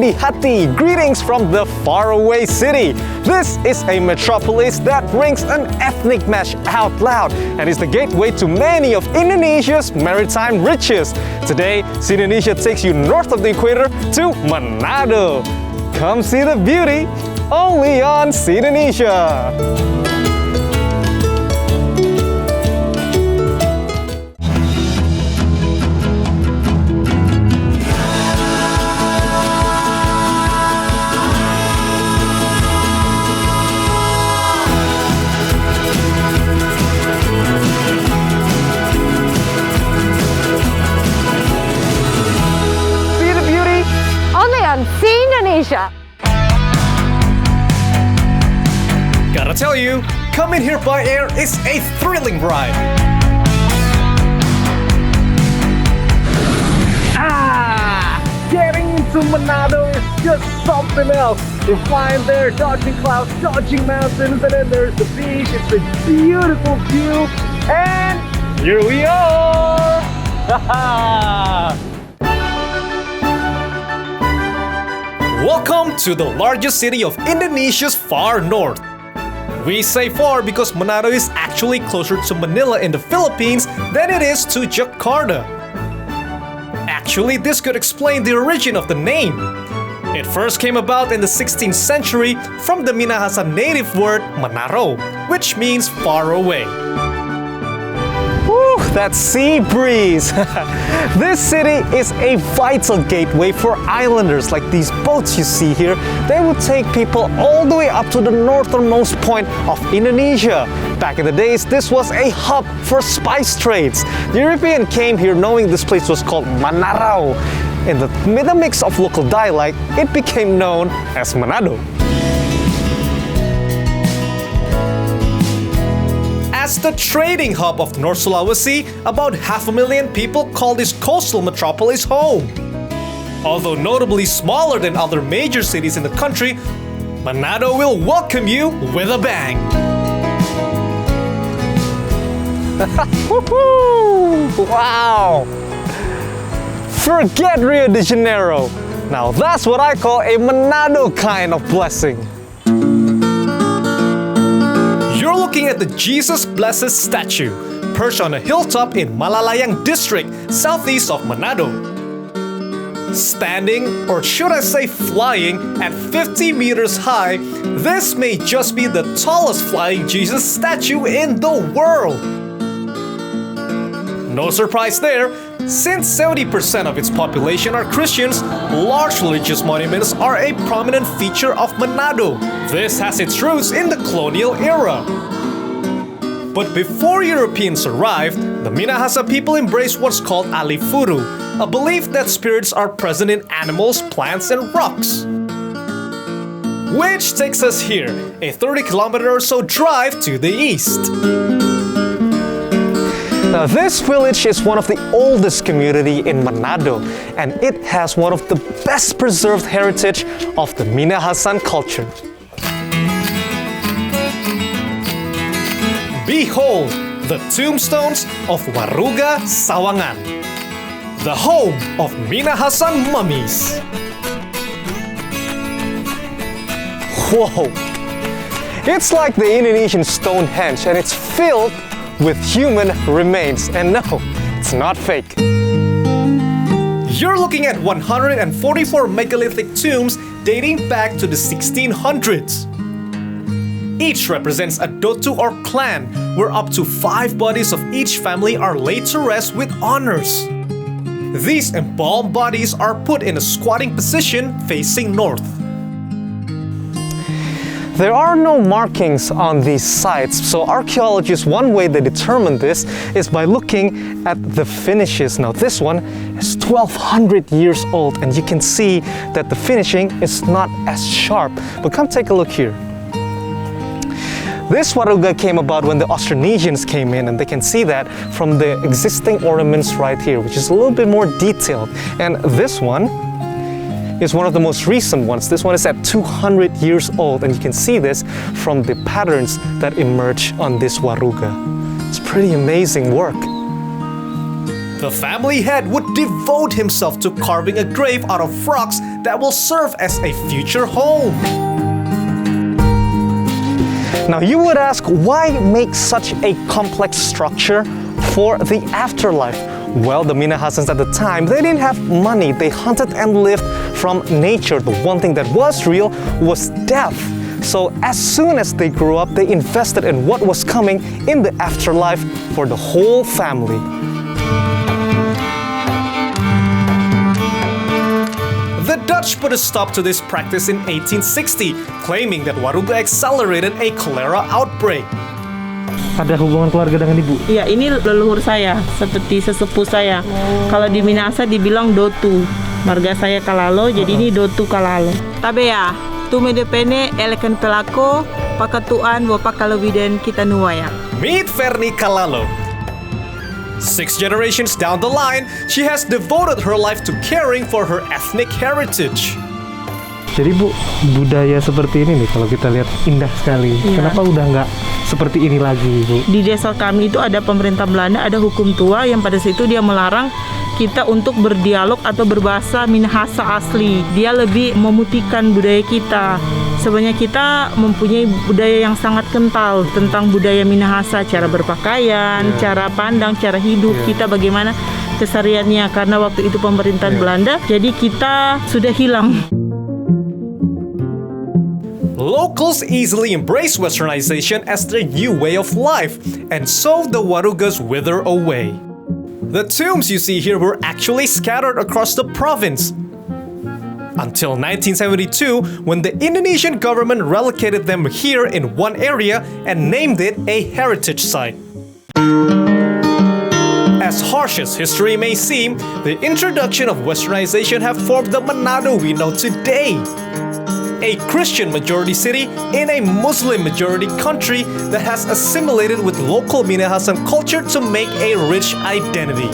di hati, greetings from the faraway city. This is a metropolis that rings an ethnic mash out loud and is the gateway to many of Indonesia's maritime riches. Today, Indonesia takes you north of the equator to Manado. Come see the beauty only on Indonesia. Indonesia. Gotta tell you, coming here by air is a thrilling ride. Getting into Manado is just something else. You're flying there, dodging clouds, dodging mountains, and then there's the beach. It's a beautiful view, and here we are. Welcome to the largest city of Indonesia's far north. We say far because Manado is actually closer to Manila in the Philippines than it is to Jakarta. Actually, this could explain the origin of the name. It first came about in the 16th century from the Minahasa native word Manaro, which means far away. Whew, that sea breeze! This city is a vital gateway for islanders like these boats you see here. They would take people all the way up to the northernmost point of Indonesia. Back in the days, this was a hub for spice trades. The European came here knowing this place was called Manarao. With a mix of local dialect, it became known as Manado. As the trading hub of North Sulawesi, about 500,000 people call this coastal metropolis home. Although notably smaller than other major cities in the country, Manado will welcome you with a bang. Wow! Forget Rio de Janeiro. Now that's what I call a Manado kind of blessing. You're looking at the Jesus Blessed statue, perched on a hilltop in Malalayang district, southeast of Manado. Standing, or should I say flying, at 50 meters high, this may just be the tallest flying Jesus statue in the world. No surprise there, since 70% of its population are Christians, large religious monuments are a prominent feature of Manado. This has its roots in the colonial era. But before Europeans arrived, the Minahasa people embraced what's called alifuru, a belief that spirits are present in animals, plants, and rocks. Which takes us here, a 30-kilometer or so drive to the east. Now this village is one of the oldest community in Manado, and it has one of the best preserved heritage of the Minahasan culture. Behold, the tombstones of Waruga Sawangan, the home of Minahasan mummies. Whoa! It's like the Indonesian Stonehenge, and it's filled with human remains. And no, it's not fake. You're looking at 144 megalithic tombs dating back to the 1600s. Each represents a dotu or clan, where up to 5 bodies of each family are laid to rest with honors. These embalmed bodies are put in a squatting position facing north. There are no markings on these sites, so archaeologists, one way they determine this is by looking at the finishes. Now this one is 1200 years old, and you can see that the finishing is not as sharp. But come take a look here. This Waruga came about when the Austronesians came in, and they can see that from the existing ornaments right here, which is a little bit more detailed. And this one is one of the most recent ones. This one is at 200 years old, and you can see this from the patterns that emerge on this Waruga. It's pretty amazing work. The family head would devote himself to carving a grave out of rocks that will serve as a future home. Now you would ask, why make such a complex structure for the afterlife? Well, the Minahasans at the time, they didn't have money. They hunted and lived from nature. The one thing that was real was death. So as soon as they grew up, they invested in what was coming in the afterlife for the whole family. The Dutch put a stop to this practice in 1860, claiming that Waruga accelerated a cholera outbreak. Ada hubungan keluarga dengan ibu? Iya, ini leluhur saya, seperti sesepuh saya. Kalau di Minahasa dibilang Dotu. Marga saya Kalalo, jadi ini Dotu Kalalo. Tabe ya, tu medepene elekan pelako, pakatuan wo pakalawiden kita nuwaya. Meet Ferni Kalalo. 6 generations down the line, she has devoted her life to caring for her ethnic heritage. Jadi Bu, budaya seperti ini nih kalau kita lihat indah sekali. Iya. Kenapa udah nggak seperti ini lagi, Bu? Di desa kami itu ada pemerintah Belanda, ada hukum tua yang pada situ dia melarang kita untuk berdialog atau berbahasa Minahasa asli. Dia lebih memutihkan budaya kita. Sebenarnya kita mempunyai budaya yang sangat kental tentang budaya Minahasa, cara berpakaian, cara pandang, cara hidup kita bagaimana kesehariannya. Karena waktu itu pemerintahan Belanda, jadi kita sudah hilang. Locals easily embrace westernization as their new way of life, and so the Warugas wither away. The tombs you see here were actually scattered across the province, until 1972, when the Indonesian government relocated them here in one area and named it a heritage site. As harsh as history may seem, the introduction of westernization have formed the Manado we know today. A Christian majority city in a Muslim majority country that has assimilated with local Minahasan culture to make a rich identity.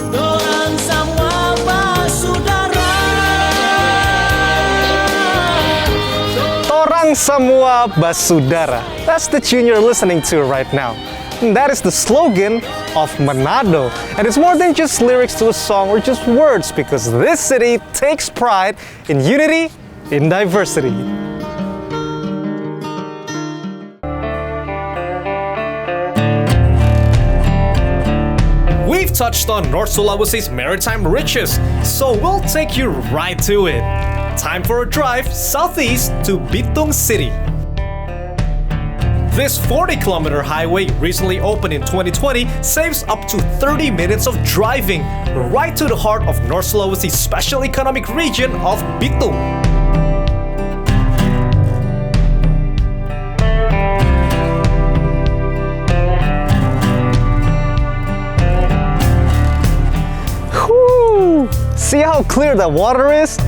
Torang semua basudara. That's the tune you're listening to right now. And that is the slogan of Manado. And it's more than just lyrics to a song or just words, because this city takes pride in unity, in diversity. We've touched on North Sulawesi's maritime riches, so we'll take you right to it. Time for a drive southeast to Bitung City. This 40-kilometer highway, recently opened in 2020, saves up to 30 minutes of driving right to the heart of North Sulawesi's special economic region of Bitung. See how clear the water is?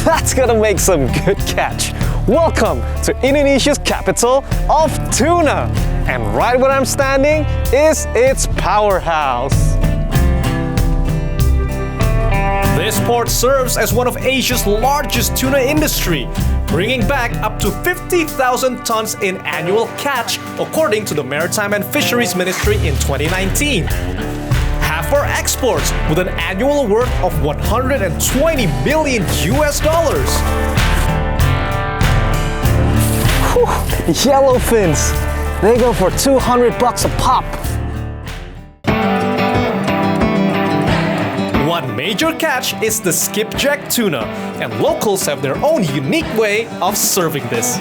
That's gonna make some good catch. Welcome to Indonesia's capital of tuna. And right where I'm standing is its powerhouse. This port serves as one of Asia's largest tuna industry, bringing back up to 50,000 tons in annual catch, according to the Maritime and Fisheries Ministry in 2019. Half for exports, with an annual worth of 120 million US dollars. Yellowfins, they go for $200 a pop. One major catch is the skipjack tuna, and locals have their own unique way of serving this.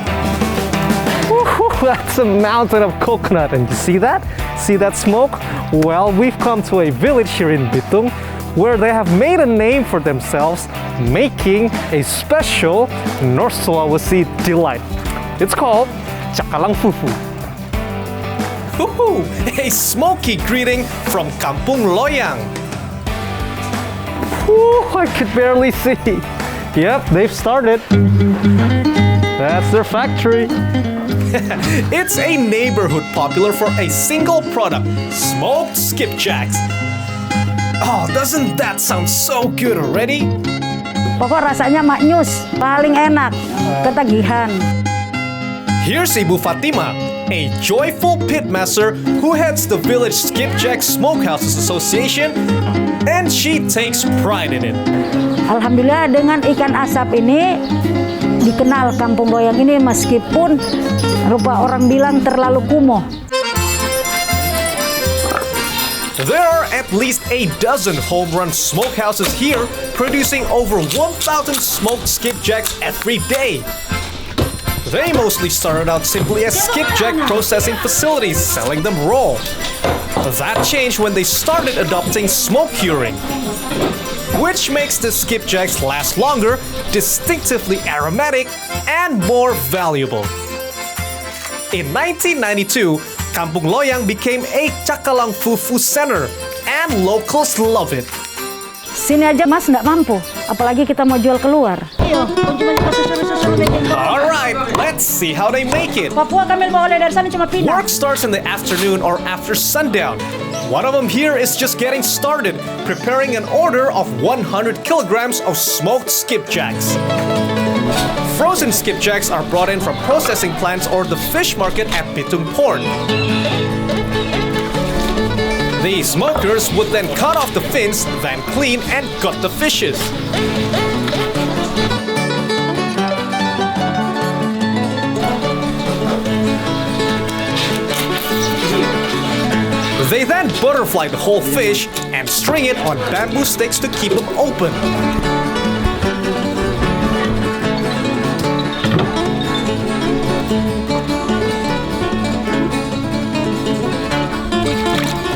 That's a mountain of coconut, and you see that? See that smoke? Well, we've come to a village here in Bitung where they have made a name for themselves, making a special North Sulawesi delight. It's called Cakalang Fufu. A smoky greeting from Kampung Loyang. I could barely see. Yep, they've started. That's their factory. It's a neighborhood popular for a single product, smoked skipjacks. Oh, doesn't that sound so good already? Pokok rasanya maknyus, paling enak, ketagihan. Here's Ibu Fatima, a joyful pitmaster who heads the village Skipjack Smokehouses Association, and she takes pride in it. Alhamdulillah dengan ikan asap ini dikenal Kampung Loyang ini meskipun rupa orang bilang terlalu kumuh. There are at least a dozen home-run smokehouses here, producing over 1,000 smoked skipjacks every day. They mostly started out simply as skipjack processing facilities, selling them raw. That changed when they started adopting smoke curing, which makes the skipjacks last longer, distinctively aromatic, and more valuable. In 1992, Kampung Loyang became a cakalang fufu center, and locals love it. Sini aja Mas nggak mampu, apalagi kita mau jual keluar. Alright, let's see how they make it. Papua kami bawa dari sana cuma pindah. Work starts in the afternoon or after sundown. One of them here is just getting started, preparing an order of 100 kilograms of smoked skipjacks. Frozen skipjacks are brought in from processing plants or the fish market at Bitung Port. The smokers would then cut off the fins, then clean and gut the fishes. They then butterfly the whole fish and string it on bamboo sticks to keep them open.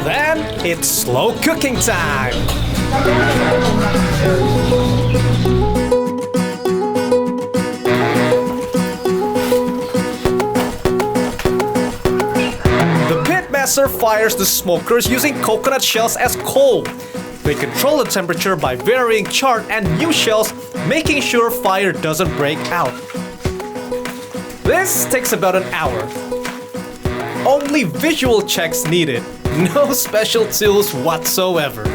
Then it's slow cooking time. Pitmaster fires the smokers using coconut shells as coal. They control the temperature by varying charred and new shells, making sure fire doesn't break out. This takes about an hour. Only visual checks needed, no special tools whatsoever.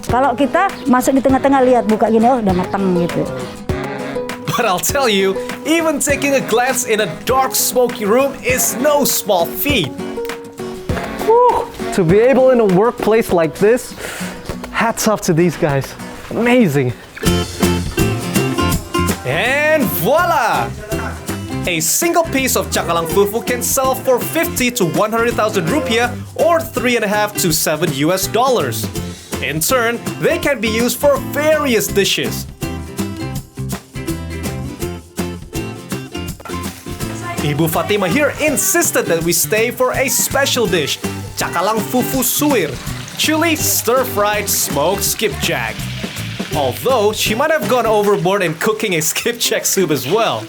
Kalau kita masuk di tengah-tengah lihat buka gini, oh udah matang gitu. But I'll tell you, even taking a glance in a dark, smoky room is no small feat. Whew, to be able in a workplace like this, hats off to these guys. Amazing. And voila! A single piece of cakalang fufu can sell for 50 to 100,000 rupiah or $3.5 to $7 US. In turn, they can be used for various dishes. Ibu Fatima here insisted that we stay for a special dish, cakalang fufu suir, chili stir-fried smoked skipjack. Although she might have gone overboard in cooking a skipjack soup as well.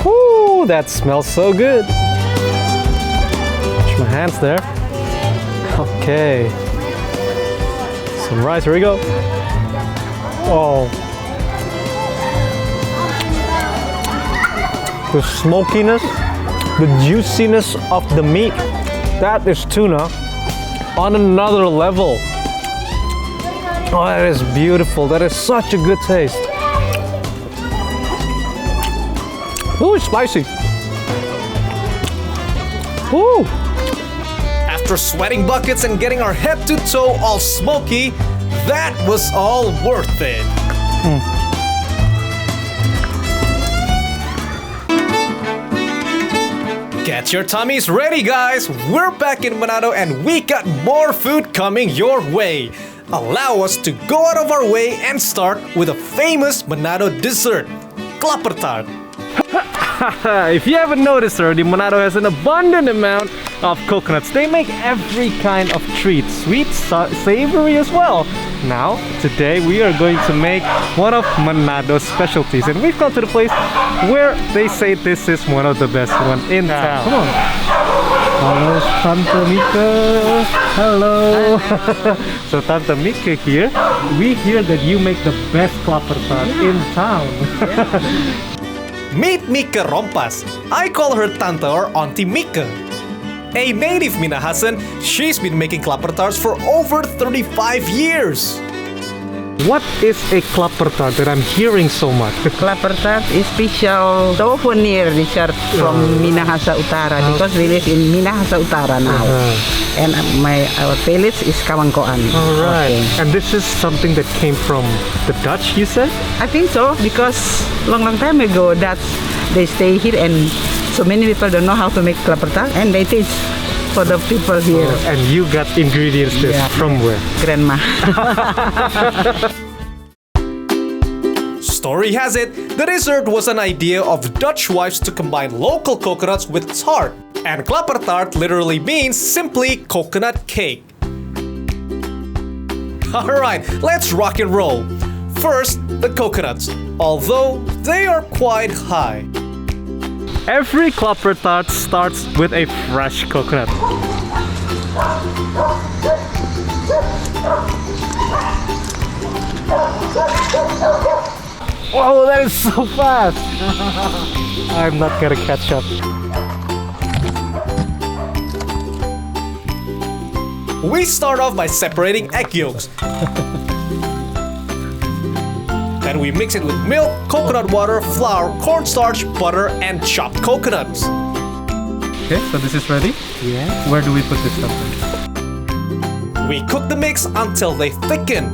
Whoo, that smells so good. Wash my hands there. Okay. Some rice, here we go. Oh. The smokiness, the juiciness of the meat. That is tuna on another level. Oh, that is beautiful. That is such a good taste. Ooh, it's spicy. Ooh. After sweating buckets and getting our head to toe all smoky, that was all worth it. Get your tummies ready, guys! We're back in Manado and we got more food coming your way. Allow us to go out of our way and start with a famous Manado dessert, klapper tart. If you haven't noticed already, Manado has an abundant amount of coconuts. They make every kind of treat, sweet, savory as well. Now, today we are going to make one of Manado's specialties, and we've come to the place where they say this is one of the best ones in town. Come on. Hello, Tante Mika. Hello. So, Tante Mika here, we hear that you make the best klapper tart in town. Meet Mika Rompas. I call her Tante or Auntie Mika. A native Minahasan, she's been making kelapa tarts for over 35 years. What is a kelapa tart that I'm hearing so much? Kelapa tart is special souvenir dessert from Minahasa Utara because we live in Minahasa Utara now. And our village is Kawangkoan. All right. Okay. And this is something that came from the Dutch, you said? I think so because long time ago that they stay here and so many people don't know how to make kelapa tart and they teach for the people here. And you got ingredients from where? Grandma. Story has it, the dessert was an idea of Dutch wives to combine local coconuts with tart. And kelapa tart literally means simply coconut cake. Alright, let's rock and roll. First, the coconuts, although they are quite high. Every kelapa tart starts with a fresh coconut. Whoa, that is so fast! I'm not gonna catch up. We start off by separating egg yolks. Then we mix it with milk, coconut water, flour, cornstarch, butter, and chopped coconuts. Okay, so this is ready? Yeah. Where do we put this stuff? We cook the mix until they thicken.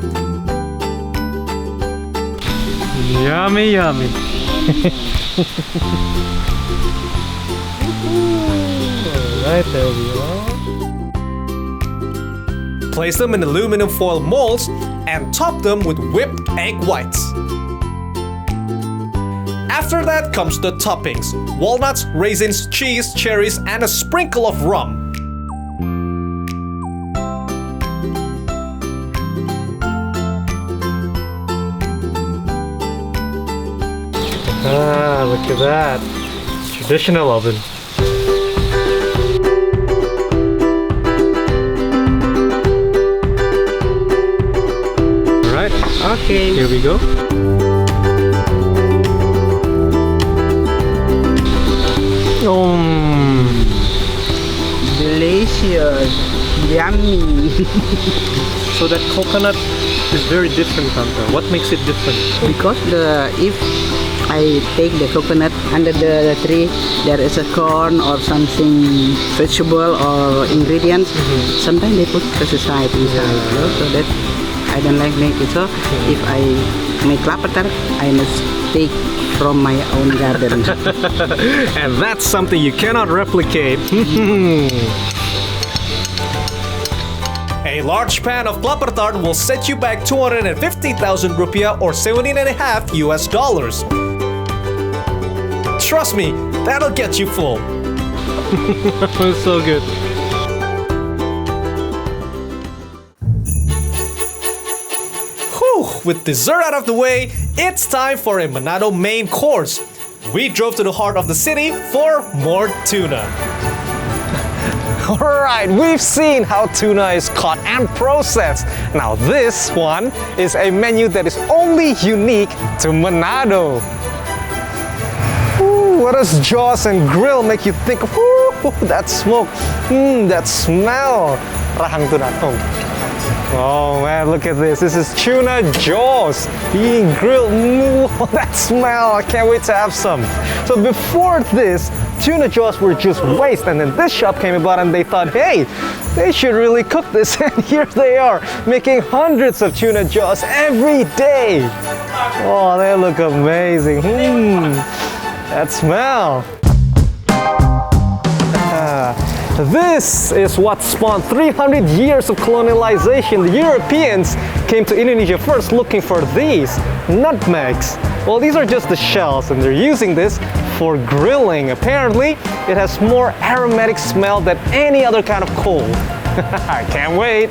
Yummy, yummy. Alright, there we are. Place them in aluminum foil molds and top them with whipped egg whites. After that comes the toppings: walnuts, raisins, cheese, cherries, and a sprinkle of rum. Ah, look at that. Traditional oven. Alright, Okay. here we go. Delicious. Yummy. So that coconut is very different, Tanta. What makes it different? Because if I take the coconut under the tree, there is a corn or something vegetable or ingredients. Sometimes they put pesticide inside, so that I don't like make it. So if I make kelapa tart, I must take from my own garden. And that's something you cannot replicate. A large pan of kelapa tart will set you back 250,000 rupiah or $17.5 US. Trust me, that'll get you full. So good. Whew, with dessert out of the way, it's time for a Manado main course. We drove to the heart of the city for more tuna. Alright, we've seen how tuna is caught and processed. Now this one is a menu that is only unique to Manado. Ooh, what does jaws and grill make you think of? Ooh, that smoke, that smell. Rahang tuna. Oh man, look at this. This is tuna jaws being grilled. Ooh, that smell. I can't wait to have some. So before this, tuna jaws were just waste, and then this shop came about and they thought, hey, they should really cook this. And here they are, making hundreds of tuna jaws every day. Oh, they look amazing. That smell. This is what spawned 300 years of colonialization. The Europeans came to Indonesia first looking for these nutmegs. Well, these are just the shells, and they're using this for grilling. Apparently, it has more aromatic smell than any other kind of coal. I can't wait.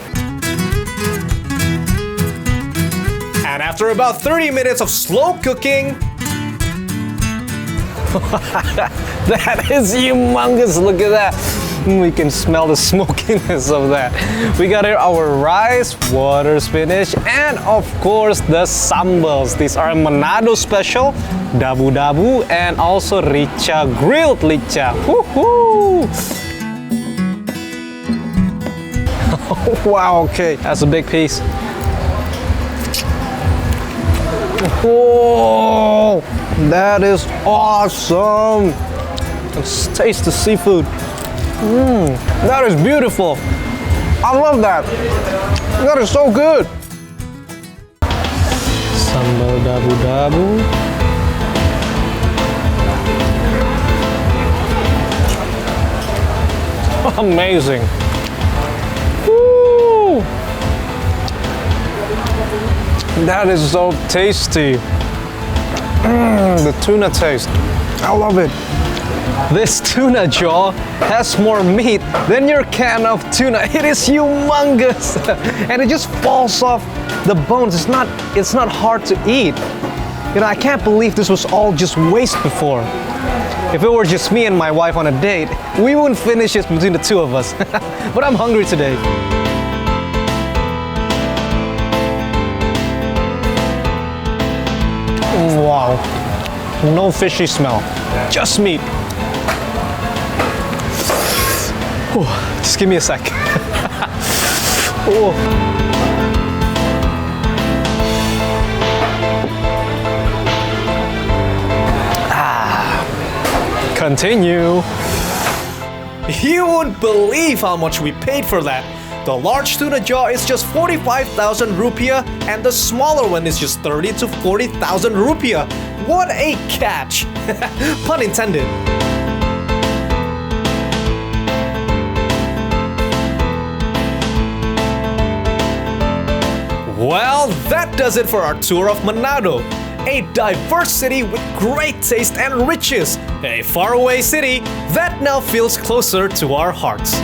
And after about 30 minutes of slow cooking, That is humongous. Look at that. We can smell the smokiness of that. We got here our rice, water spinach, and of course the sambals. These are Manado special, dabu-dabu, and also rica, grilled rica. Woohoo! Wow, okay, that's a big piece. Whoa, that is awesome. Let's taste the seafood. That is beautiful. I love that. That is so good. Sambal dabu-dabu. Amazing. Woo! That is so tasty. The tuna taste. I love it. This tuna jaw has more meat than your can of tuna. It is humongous. And it just falls off the bones. It's not hard to eat. You know, I can't believe this was all just waste before. If it were just me and my wife on a date, we wouldn't finish this between the two of us. But I'm hungry today. Wow. No fishy smell. Just meat. Ooh, just give me a sec. Ooh. Continue. You won't believe how much we paid for that. The large tuna jaw is just 45,000 rupiah and the smaller one is just 30 to 40,000 rupiah. What a catch! Pun intended. Well, that does it for our tour of Manado. A diverse city with great taste and riches. A faraway city that now feels closer to our hearts.